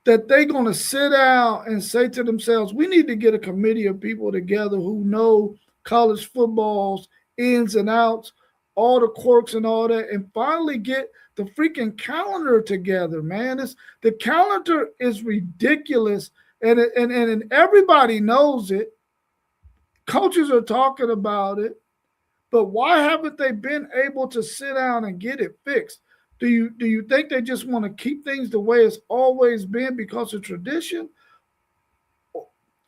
that they're going to sit down and say to themselves, we need to get a committee of people together who know college football's ins and outs, all the quirks and all that, and finally get the freaking calendar together, man? The calendar is ridiculous, and everybody knows it. Coaches are talking about it, but why haven't they been able to sit down and get it fixed? Do you think they just want to keep things the way it's always been because of tradition,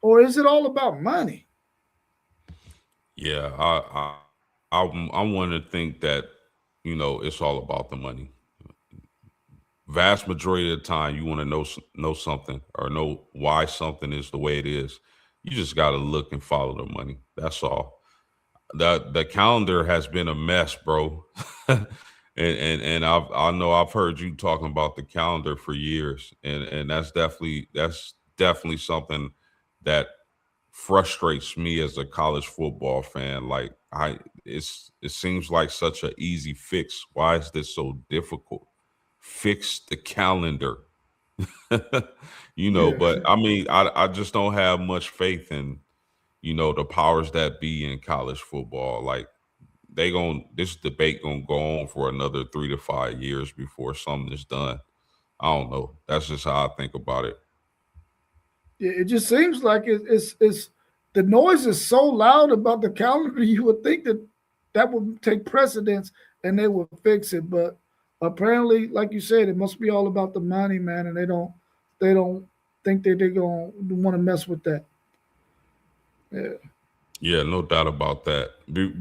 or is it all about money? Yeah, I want to think that it's all about the money. Vast majority of the time, you want to know something or know why something is the way it is. You just got to look and follow the money. That's all. The calendar has been a mess, bro. And I know I've heard you talking about the calendar for years, and that's definitely something that frustrates me as a college football fan. Like it seems like such an easy fix. Why is this so difficult? Fix the calendar. Yeah, But I mean, I just don't have much faith in, the powers that be in college football. Like this debate gonna go on for another 3 to 5 years before something is done. I don't know. That's just how I think about it. yeah. It just seems like it's the noise is so loud about the calendar. You would think that would take precedence and they would fix it, but apparently, like you said, it must be all about the money, man, and they don't think that they're gonna want to mess with that. Yeah. Yeah, no doubt about that.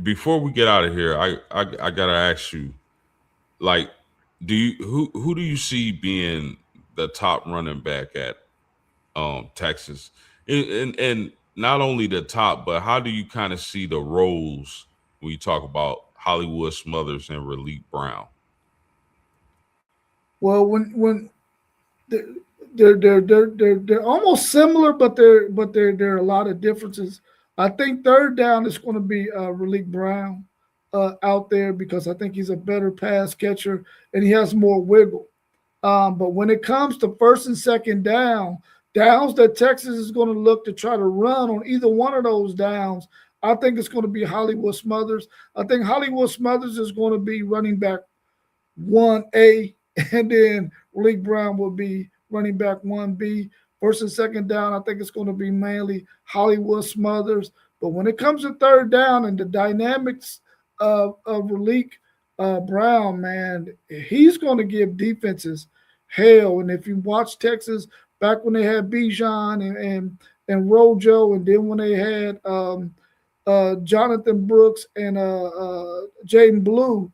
Before we get out of here, I gotta ask you, like, who do you see being the top running back at Texas? And not only the top, but how do you kind of see the roles when you talk about Hollywood Smothers and Relief Brown? Well, when they're they're almost similar, but there are a lot of differences. I think third down is going to be Raleek Brown out there because I think he's a better pass catcher and he has more wiggle. But when it comes to first and second downs that Texas is going to look to try to run on either one of those downs, I think it's going to be Hollywood Smothers. I think Hollywood Smothers is going to be running back 1A, and then Malik Brown will be running back 1B. First and second down, I think it's going to be mainly Hollywood Smothers. But when it comes to third down and the dynamics of Malik Brown, man, he's going to give defenses hell. And if you watch Texas back when they had Bijan and Rojo, and then when they had Jonathan Brooks and Jaden Blue,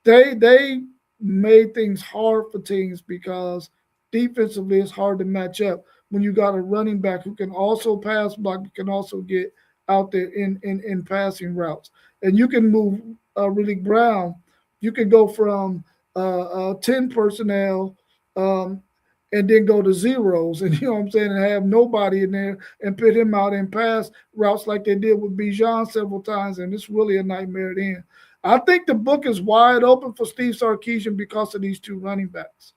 they made things hard for teams because defensively it's hard to match up when you got a running back who can also pass block, you can also get out there in passing routes, and you can move Riddick Brown. You can go from 10 personnel, um, and then go to zeros, and you know what I'm saying, and have nobody in there and put him out in pass routes like they did with Bijan several times, and it's really a nightmare then. I think the book is wide open for Steve Sarkisian because of these two running backs.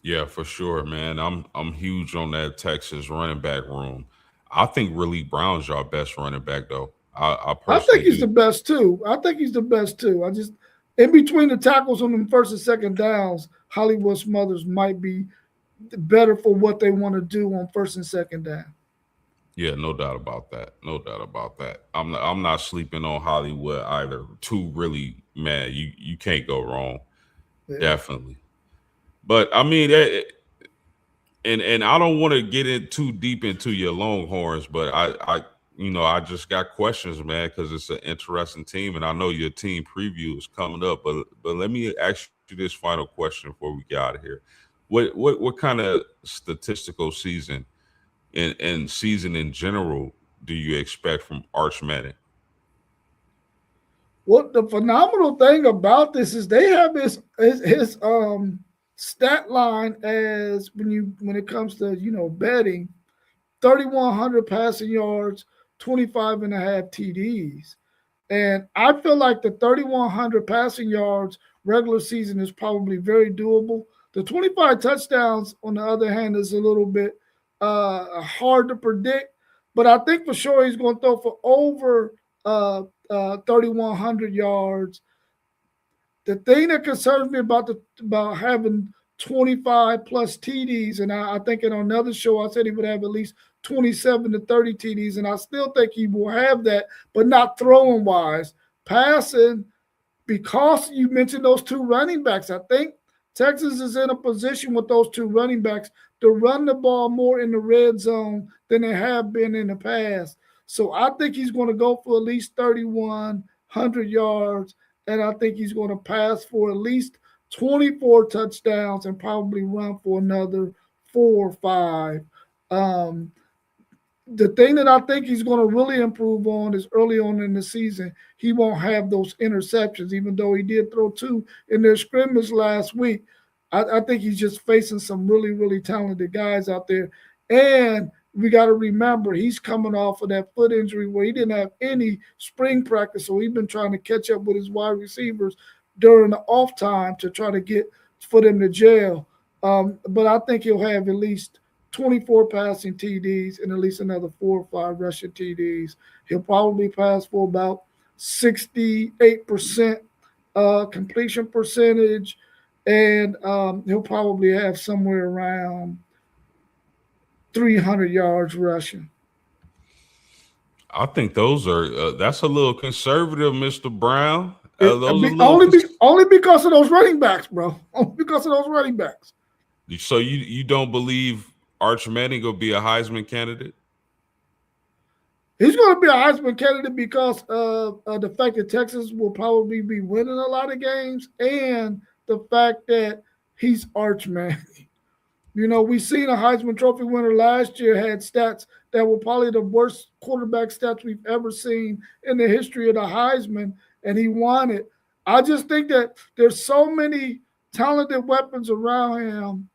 Yeah, for sure, man. I'm huge on that Texas running back room. I think Willie Brown's your best running back, though. I I think personally he's the do. best too. I think he's the best too. I just in between the tackles on the first and second downs, Hollywood Smothers might be better for what they want to do on first and second down. Yeah, no doubt about that. No doubt about that. I'm not sleeping on Hollywood either. Two really, man, you can't go wrong. Yeah. Definitely. But I mean, and I don't want to get in too deep into your Longhorns, but I just got questions, man, because it's an interesting team, and I know your team preview is coming up. But let me ask you this final question before we get out of here. What kind of statistical season and season in general do you expect from Arch Manning? What the phenomenal thing about this is they have his stat line as when it comes to betting 3,100 passing yards, 25 and a half TDs. And I feel like the 3,100 passing yards regular season is probably very doable. The 25 touchdowns, on the other hand, is a little bit hard to predict. But I think for sure he's going to throw for over 3,100 yards. The thing that concerns me about having 25 plus TDs, and I think in another show I said he would have at least 27 to 30 TDs, and I still think he will have that, but not throwing wise. Passing, because you mentioned those two running backs, I think Texas is in a position with those two running backs to run the ball more in the red zone than they have been in the past. So I think he's going to go for at least 3,100 yards, and I think he's going to pass for at least 24 touchdowns and probably run for another 4 or 5. Um, the thing that I think he's going to really improve on is early on in the season, he won't have those interceptions, even though he did throw two in their scrimmage last week. I think he's just facing some really, really talented guys out there. And we got to remember, he's coming off of that foot injury where he didn't have any spring practice. So he's been trying to catch up with his wide receivers during the off time to try to get for them to jail. But I think he'll have at least 24 passing TDs and at least another 4 or 5 rushing TDs. He'll probably pass for about 68% completion percentage, and he'll probably have somewhere around 300 yards rushing. I think those are that's a little conservative, Mister Brown. Those are a It, little. only because of those running backs, bro. Only because of those running backs. So you don't believe Arch Manning will be a Heisman candidate? He's going to be a Heisman candidate because of the fact that Texas will probably be winning a lot of games and the fact that he's Arch Manning. You know, we seen a Heisman Trophy winner last year had stats that were probably the worst quarterback stats we've ever seen in the history of the Heisman, and he won it. I just think that there's so many talented weapons around him,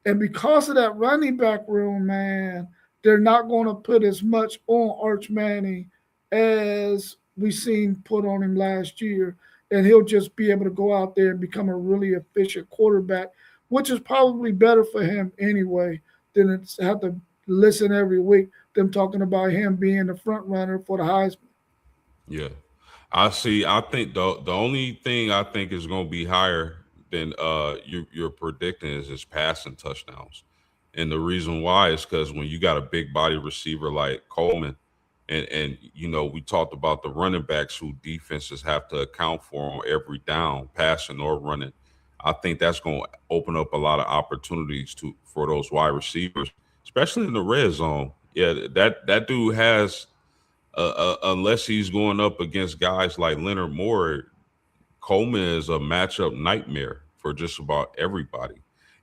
and because of that running back room, man, they're not going to put as much on Arch Manning as we seen put on him last year. And he'll just be able to go out there and become a really efficient quarterback, which is probably better for him anyway than it's have to listen every week them talking about him being the front runner for the Heisman. Yeah, I see. I think the only thing I think is going to be higher than you're predicting is his passing touchdowns, and the reason why is because when you got a big body receiver like Coleman, and we talked about the running backs who defenses have to account for on every down, passing or running. I think that's going to open up a lot of opportunities to for those wide receivers, especially in the red zone. Yeah, that dude has unless he's going up against guys like Leonard Moore, Coleman is a matchup nightmare for just about everybody.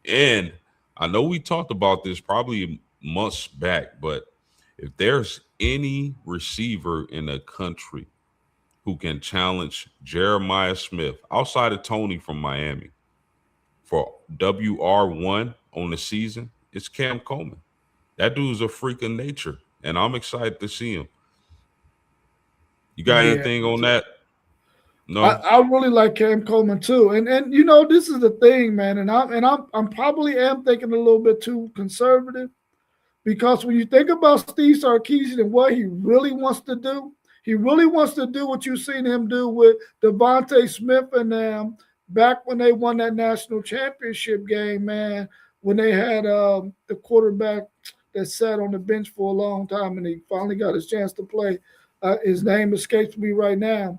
And I know we talked about this probably months back, but if there's any receiver in the country who can challenge Jeremiah Smith outside of Tony from Miami for WR1 on the season, it's Cam Coleman. That dude's a freak of nature, and I'm excited to see him. You got Yeah, anything on that? I, No? I really like Cam Coleman too, and this is the thing, man, and I'm probably am thinking a little bit too conservative because when you think about Steve Sarkisian and what he really wants to do, he really wants to do what you've seen him do with Devontae Smith and them back when they won that national championship game, man. When they had the quarterback that sat on the bench for a long time and he finally got his chance to play. His name escapes me right now.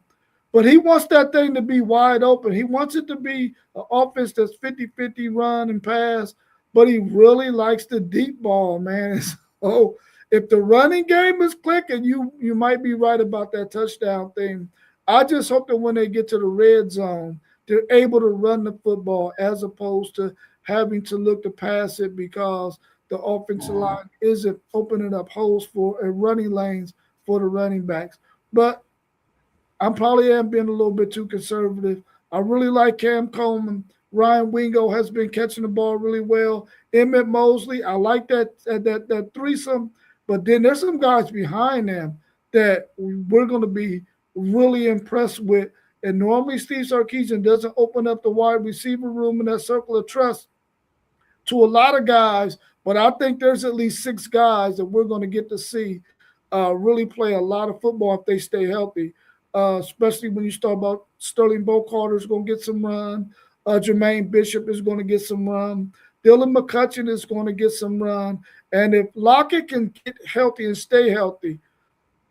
But he wants that thing to be wide open. He wants it to be an offense that's 50-50 run and pass, but he really likes the deep ball, man. So if the running game is clicking, you might be right about that touchdown thing. I just hope that when they get to the red zone, they're able to run the football as opposed to having to look to pass it because the offensive line isn't opening up holes for and running lanes for the running backs. But I probably am being a little bit too conservative. I really like Cam Coleman. Ryan Wingo has been catching the ball really well. Emmett Mosley, I like that threesome. But then there's some guys behind them that we're going to be really impressed with. And normally Steve Sarkisian doesn't open up the wide receiver room in that circle of trust to a lot of guys, but I think there's at least six guys that we're going to get to see really play a lot of football if they stay healthy. Especially when you start about Sterling Bocarter is going to get some run. Jermaine Bishop is going to get some run. Dylan McCutcheon is going to get some run. And if Lockett can get healthy and stay healthy,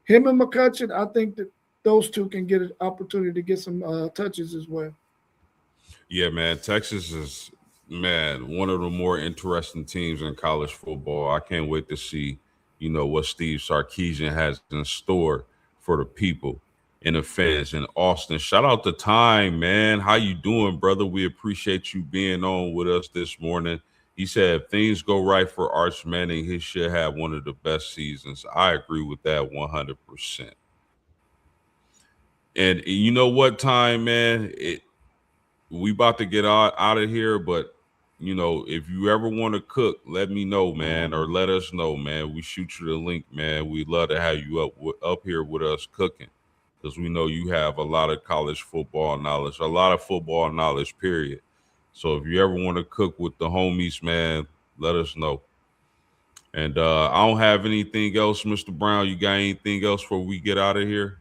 him and McCutcheon, I think that those two can get an opportunity to get some touches as well. Yeah, man. Texas is, man, one of the more interesting teams in college football. I can't wait to see, what Steve Sarkisian has in store for the people and the fans in Austin. Shout out to Time, man. How you doing, brother? We appreciate you being on with us this morning. He said if things go right for Arch Manning, he should have one of the best seasons. I agree with that 100%. And you know what, Time, man? We about to get out of here, but if you ever want to cook, let me know, man, or let us know, man. We shoot you the link, man. We'd love to have you up here with us cooking because we know you have a lot of college football knowledge, a lot of football knowledge, period. So if you ever want to cook with the homies, man, let us know. And I don't have anything else, Mr. Brown. You got anything else before we get out of here?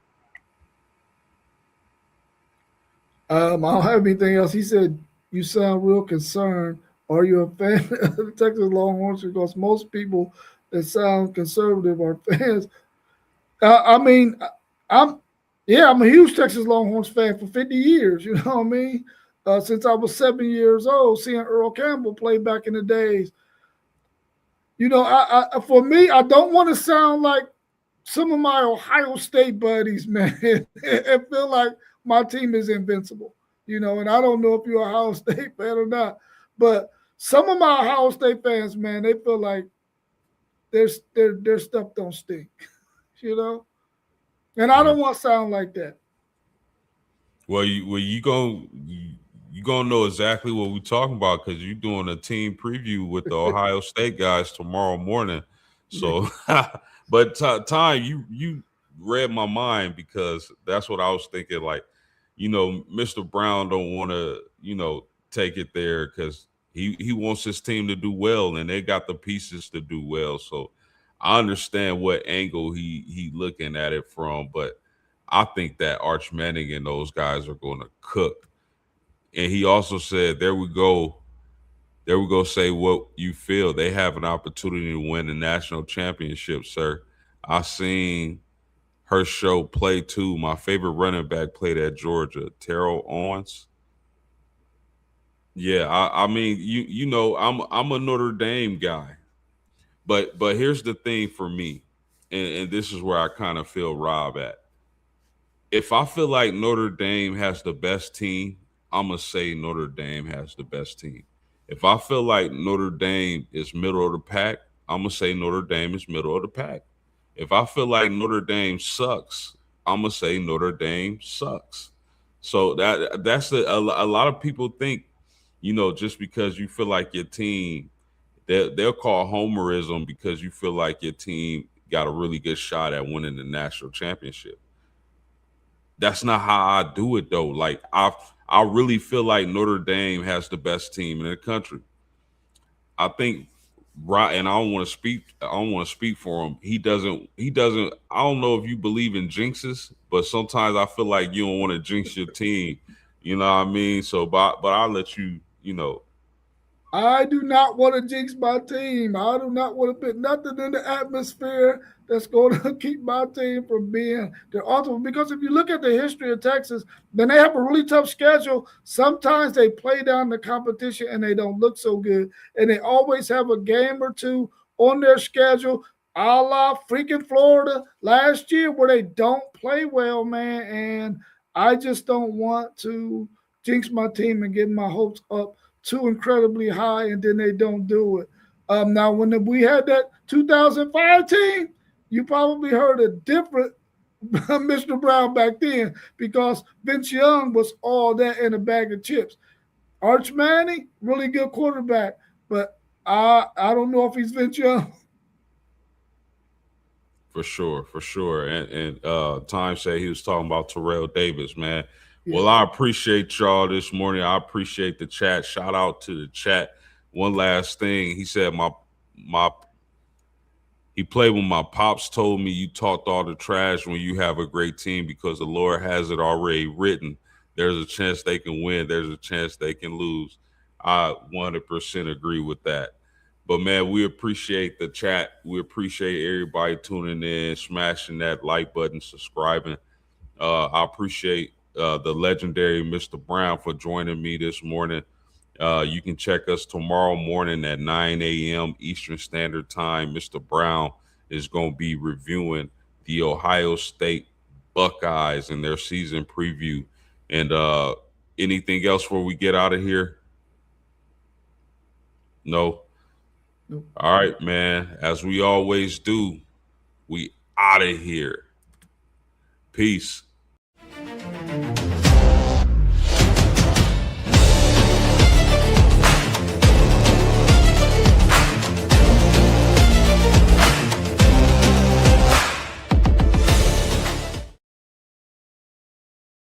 I don't have anything else. He said, "You sound real concerned. Are you a fan of the Texas Longhorns?" Because most people that sound conservative are fans. I mean, I'm yeah, I'm a huge Texas Longhorns fan for 50 years. You know what I mean? Since I was 7 years old, seeing Earl Campbell play back in the days. For me, I don't want to sound like some of my Ohio State buddies, man. I feel like my team is invincible, and I don't know if you're a Ohio State fan or not, but some of my Ohio State fans, man, they feel like their stuff don't stink, you know, and I Yeah. don't want to sound like that. You gonna know exactly what we're talking about because you're doing a team preview with the Ohio State guys tomorrow morning. So, but Time, you read my mind because that's what I was thinking. Like, Mr. Brown don't want to take it there because he wants his team to do well and they got the pieces to do well. So I understand what angle he looking at it from, but I think that Arch Manning and those guys are going to cook. And he also said, "There we go. There we go. Say what you feel. They have an opportunity to win the national championship, sir." I seen her show play too. My favorite running back played at Georgia, Terrell Owens. Yeah, I mean, I'm a Notre Dame guy, but here's the thing for me, and this is where I kind of feel Rob at. If I feel like Notre Dame has the best team, I'm gonna say Notre Dame has the best team. If I feel like Notre Dame is middle of the pack, I'm gonna say Notre Dame is middle of the pack. If I feel like Notre Dame sucks, I'm gonna say Notre Dame sucks. So that's a lot of people think, just because you feel like your team, they'll call homerism because you feel like your team got a really good shot at winning the national championship. That's not how I do it though. Like I really feel like Notre Dame has the best team in the country. I think right, and I don't want to speak. I don't want to speak for him. He doesn't. He doesn't. I don't know if you believe in jinxes, but sometimes I feel like you don't want to jinx your team. You know what I mean? So, but I'll let you. I do not want to jinx my team. I do not want to put nothing in the atmosphere that's going to keep my team from being the ultimate. Because if you look at the history of Texas, then they have a really tough schedule. Sometimes they play down the competition and they don't look so good. And they always have a game or two on their schedule, a la freaking Florida last year, where they don't play well, man. And I just don't want to jinx my team and get my hopes up too incredibly high, and then they don't do it. Now, when we had that 2005 team, you probably heard a different Mr. Brown back then because Vince Young was all that in a bag of chips. Arch Manning, really good quarterback, but I don't know if he's Vince Young. For sure, for sure. And Time said he was talking about Terrell Davis, man. Well, Yeah. I appreciate y'all this morning. I appreciate the chat. Shout out to the chat. One last thing, he said my he played when my pops told me you talked all the trash when you have a great team because the Lord has it already written. There's a chance they can win. There's a chance they can lose. I 100% agree with that. But man, we appreciate the chat. We appreciate everybody tuning in, smashing that like button, subscribing. I appreciate the legendary Mr. Brown for joining me this morning. You can check us tomorrow morning at 9 a.m. Eastern Standard Time. Mr. Brown is going to be reviewing the Ohio State Buckeyes and their season preview. And anything else before we get out of here? No. All right, man. As we always do, we out of here. Peace.